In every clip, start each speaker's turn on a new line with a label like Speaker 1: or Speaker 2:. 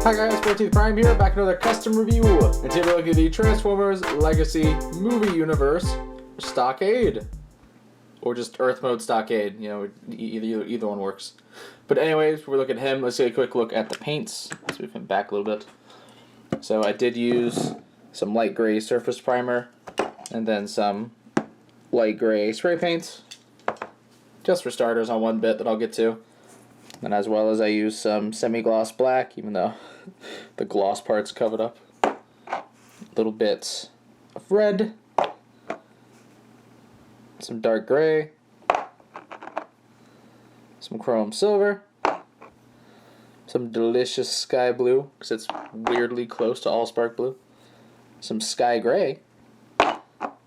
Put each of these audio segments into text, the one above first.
Speaker 1: Hi guys, 14th Prime here, back with another custom review. And today we're looking at the Transformers Legacy movie universe Stockade. Or just Earth Mode Stockade, you know, either one works. But anyways, we're looking at him. Let's take a quick look at the paints. Let's move him back a little bit. So I did use some light gray surface primer and then some light gray spray paint. Just for starters on one bit that I'll get to. And as well as I use some semi-gloss black, even though the gloss part's covered up. Little bits of red. Some dark gray. Some chrome silver. Some delicious sky blue, because it's weirdly close to Allspark blue. Some sky gray.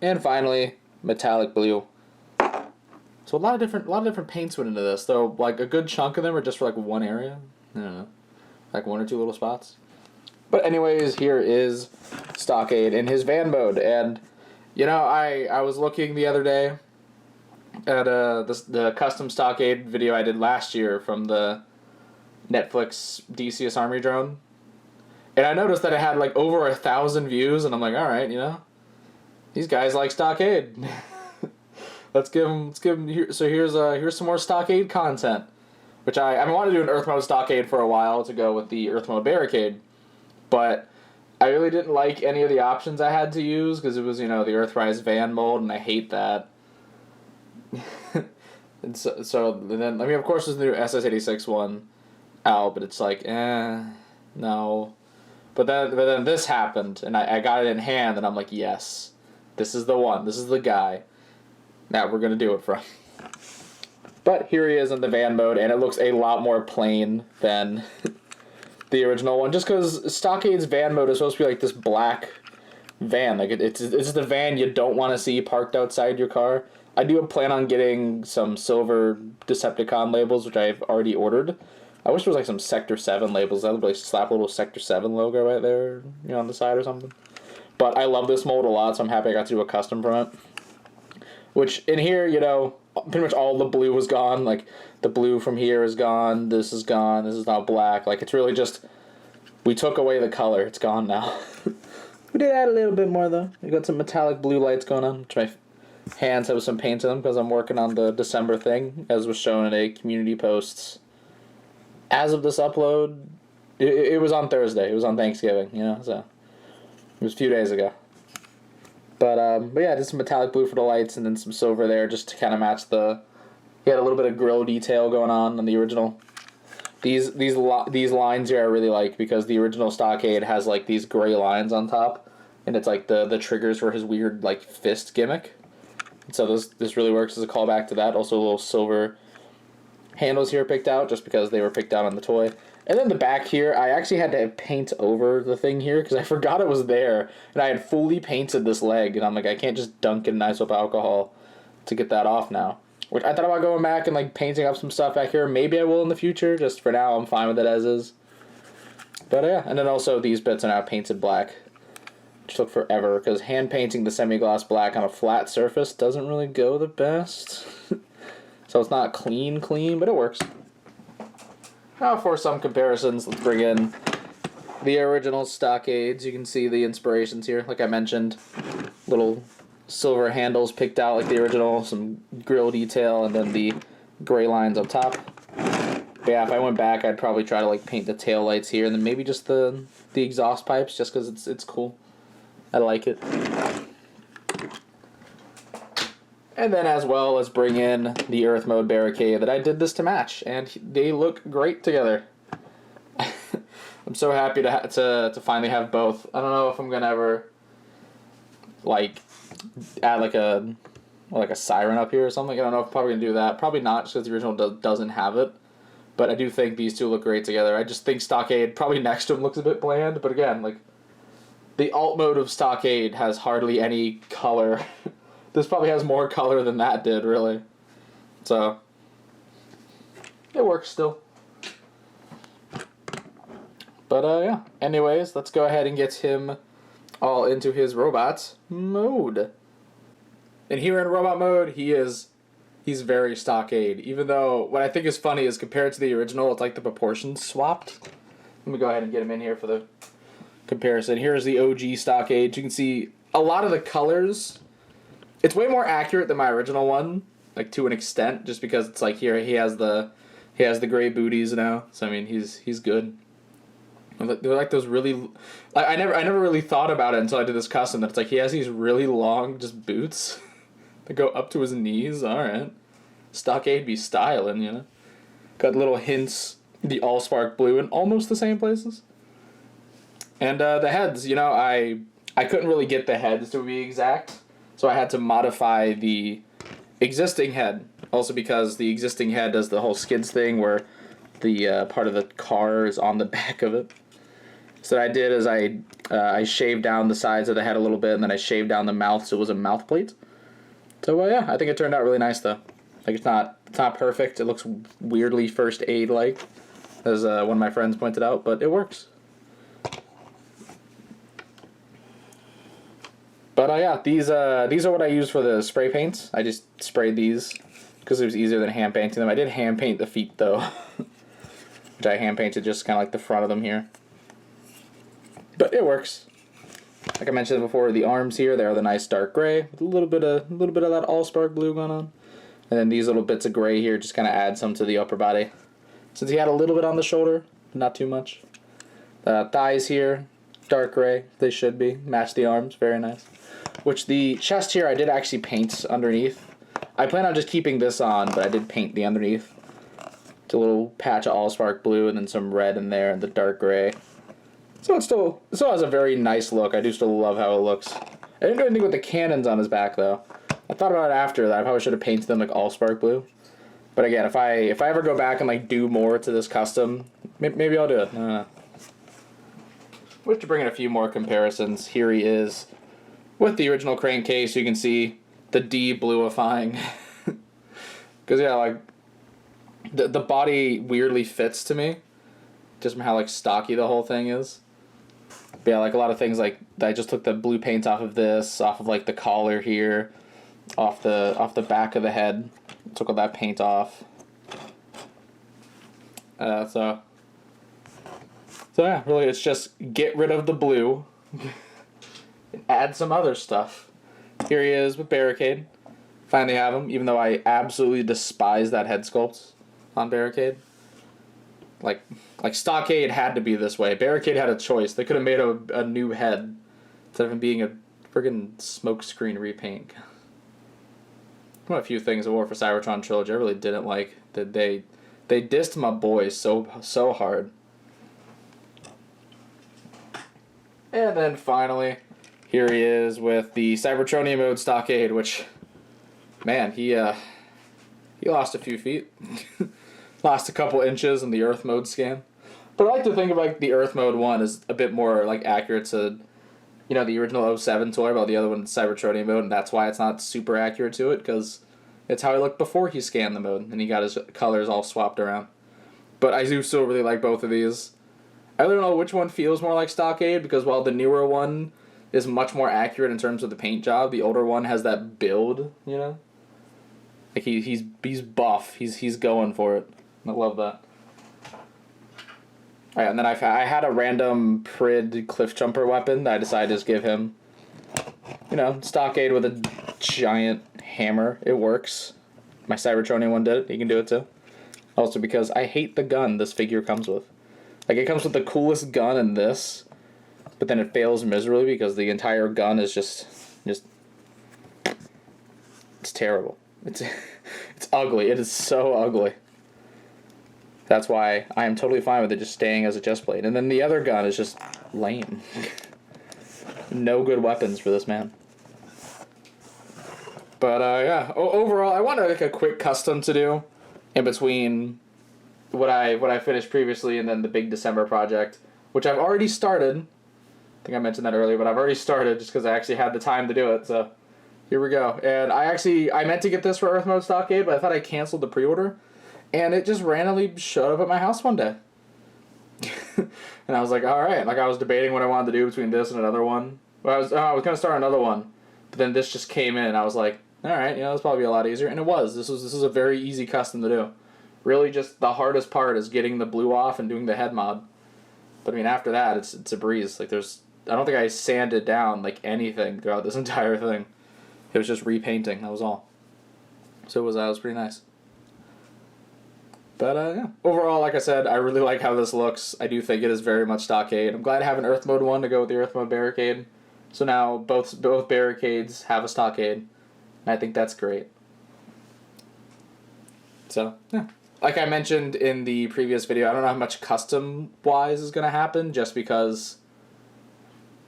Speaker 1: And finally, metallic blue. So a lot of different paints went into this, though. Like a good chunk of them are just for like one area. I don't know, like one or two little spots. But anyways, here is Stockade in his van mode, and you know, I was looking the other day at the custom Stockade video I did last year from the Netflix DCS Army drone, and I noticed that it had like over 1,000 views, and I'm like, all right, you know, these guys like Stockade. Let's give him here. So here's some more Stockade content, which I wanted to do an Earth Mode Stockade for a while to go with the Earth Mode Barricade, but I really didn't like any of the options I had to use because it was, you know, the Earthrise van mold, and I hate that. And so then, I mean, of course there's the new SS86 one out, but it's like, no. But then this happened, and I got it in hand, and I'm like, yes, this is the one, this is the guy that we're going to do it from. But here he is in the van mode, and it looks a lot more plain than the original one, just because Stockade's van mode is supposed to be like this black van. Like it's the van you don't want to see parked outside your car. I do plan on getting some silver Decepticon labels, which I've already ordered. I wish there was like some Sector 7 labels. That would like slap a little Sector 7 logo right there, you know, on the side or something. But I love this mold a lot, so I'm happy I got to do a custom from it. Which, in here, you know, pretty much all the blue was gone. Like, the blue from here is gone, this is now black. Like, it's really just, we took away the color. It's gone now. We did add a little bit more, though. We got some metallic blue lights going on, which my hands have some paint in them because I'm working on the December thing, as was shown in a community post. As of this upload, it was on Thursday. It was on Thanksgiving, you know, so it was a few days ago. But yeah, I did some metallic blue for the lights and then some silver there just to kind of match the... He had a little bit of grill detail going on the original. These lines here I really like because the original Stockade has like these gray lines on top, and it's like the triggers for his weird like fist gimmick. And so this really works as a callback to that. Also, little silver handles here picked out just because they were picked out on the toy. And then the back here, I actually had to paint over the thing here because I forgot it was there. And I had fully painted this leg. And I'm like, I can't just dunk in nice with alcohol to get that off now. Which I thought about going back and like painting up some stuff back here. Maybe I will in the future. Just for now, I'm fine with it as is. But yeah, and then also these bits are now painted black. Which took forever because hand painting the semi-gloss black on a flat surface doesn't really go the best. So it's not clean, but it works. Now for some comparisons, let's bring in the original Stockades. You can see the inspirations here, like I mentioned. Little silver handles picked out like the original, some grill detail, and then the gray lines up top. But yeah, if I went back, I'd probably try to like paint the tail lights here, and then maybe just the exhaust pipes, just because it's cool. I like it. And then as well, let's bring in the Earth Mode Barricade that I did this to match, and they look great together. I'm so happy to finally have both. I don't know if I'm gonna ever like add like a siren up here or something. I don't know if I'm probably gonna do that. Probably not, just because the original doesn't have it. But I do think these two look great together. I just think Stockade probably next to him looks a bit bland. But again, like the alt mode of Stockade has hardly any color. This probably has more color than that did, really. So, it works still. But, yeah. Anyways, let's go ahead and get him all into his robot mode. And here in robot mode, he's very Stockade. Even though, what I think is funny is compared to the original, it's like the proportions swapped. Let me go ahead and get him in here for the comparison. Here's the OG Stockade. You can see a lot of the colors. It's way more accurate than my original one, like to an extent, just because it's like here he has the gray booties now. So I mean he's good. They're like those really. I never really thought about it until I did this custom. That it's like he has these really long just boots that go up to his knees. All right, Stockade be styling, you know. Got little hints. The Allspark blue in almost the same places. And the heads, you know, I couldn't really get the heads to be exact, so I had to modify the existing head. Also because the existing head does the whole skids thing where the part of the car is on the back of it. So what I did is I shaved down the sides of the head a little bit, and then I shaved down the mouth so it was a mouth plate. So yeah, I think it turned out really nice though. Like it's not perfect. It looks weirdly first aid like, as one of my friends pointed out, but it works. But yeah, these are what I use for the spray paints. I just sprayed these because it was easier than hand painting them. I did hand paint the feet though, which I hand painted just kind of like the front of them here. But it works. Like I mentioned before, the arms here, they're the nice dark gray with a little bit of that Allspark blue going on. And then these little bits of gray here just kind of add some to the upper body. Since he had a little bit on the shoulder, not too much. Thighs here, dark gray, they should be. Match the arms, very nice. Which the chest here I did actually paint underneath. I plan on just keeping this on, but I did paint the underneath. It's a little patch of Allspark blue and then some red in there and the dark gray. So it still has a very nice look. I do still love how it looks. I didn't do anything with the cannons on his back though. I thought about it after that. I probably should have painted them like Allspark blue. But again, if I ever go back and like do more to this custom, maybe I'll do it. I don't know. We have to bring in a few more comparisons. Here he is with the original crankcase. You can see the de-bluifying. Because yeah, like the body weirdly fits to me, just from how like stocky the whole thing is. But yeah, like a lot of things like I just took the blue paint off of this, off of like the collar here, off the back of the head. Took all that paint off. So yeah, really it's just get rid of the blue and add some other stuff. Here he is with Barricade. Finally have him, even though I absolutely despise that head sculpt on Barricade. Like Stockade had to be this way. Barricade had a choice. They could have made a new head instead of him being a friggin' smokescreen repaint. One of a few things I wore for Cybertron Trilogy I really didn't like. That they dissed my boys so hard. And then finally, here he is with the Cybertronian mode Stockade, which, man, he lost a few feet. Lost a couple inches in the Earth mode scan. But I like to think of like the Earth mode one as a bit more like accurate to, you know, the original 07 toy, while the other one is Cybertronian mode, and that's why it's not super accurate to it, because it's how he looked before he scanned the mode, and he got his colors all swapped around. But I do still really like both of these. I really don't know which one feels more like Stockade, because while the newer one is much more accurate in terms of the paint job, the older one has that build, you know? Like he's buff, he's going for it. I love that. Alright, and then I had a random Prid cliff jumper weapon that I decided to just give him. You know, Stockade with a giant hammer. It works. My Cybertronian one did it. He can do it too. Also because I hate the gun this figure comes with. Like, it comes with the coolest gun in this, but then it fails miserably because the entire gun is just it's terrible. It's ugly. It is so ugly. That's why I am totally fine with it just staying as a chest plate. And then the other gun is just lame. No good weapons for this man. But yeah, overall, I wanted like a quick custom to do in between what I finished previously and then the big December project, which I've already started. I think I mentioned that earlier, but I've already started just because I actually had the time to do it. So here we go. And I meant to get this for Earth Mode Stockade, but I thought I canceled the pre-order. And it just randomly showed up at my house one day. And I was like, alright. Like, I was debating what I wanted to do between this and another one. Well, I was going to start another one. But then this just came in, and I was like, alright, you know, this will probably be a lot easier. And it was. This was a very easy custom to do. Really just the hardest part is getting the blue off and doing the head mod. But I mean, after that, it's a breeze. Like I don't think I sanded down like anything throughout this entire thing. It was just repainting. That was all. So that was pretty nice. But yeah, overall, like I said, I really like how this looks. I do think it is very much Stockade. I'm glad I have an Earth Mode 1 to go with the Earth Mode Barricade. So now both barricades have a Stockade. And I think that's great. So, yeah. Like I mentioned in the previous video, I don't know how much custom-wise is going to happen, just because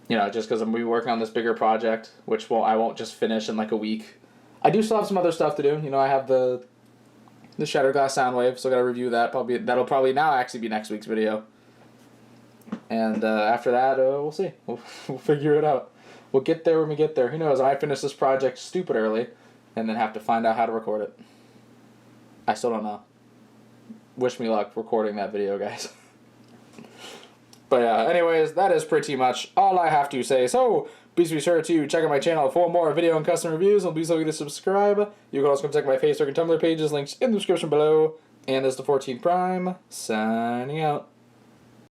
Speaker 1: I'm going to be working on this bigger project, which I won't just finish in like a week. I do still have some other stuff to do. I have the Shattered Glass Soundwave, so I got to review that. That'll probably now actually be next week's video. And after that, we'll see. We'll figure it out. We'll get there when we get there. Who knows? I might finish this project stupid early, and then have to find out how to record it. I still don't know. Wish me luck recording that video, guys. But yeah, anyways, that is pretty much all I have to say. So, please be sure to check out my channel for more video and custom reviews, and please don't forget to subscribe. You can also come check my Facebook and Tumblr pages, links in the description below. And this is the 14 Prime, signing out.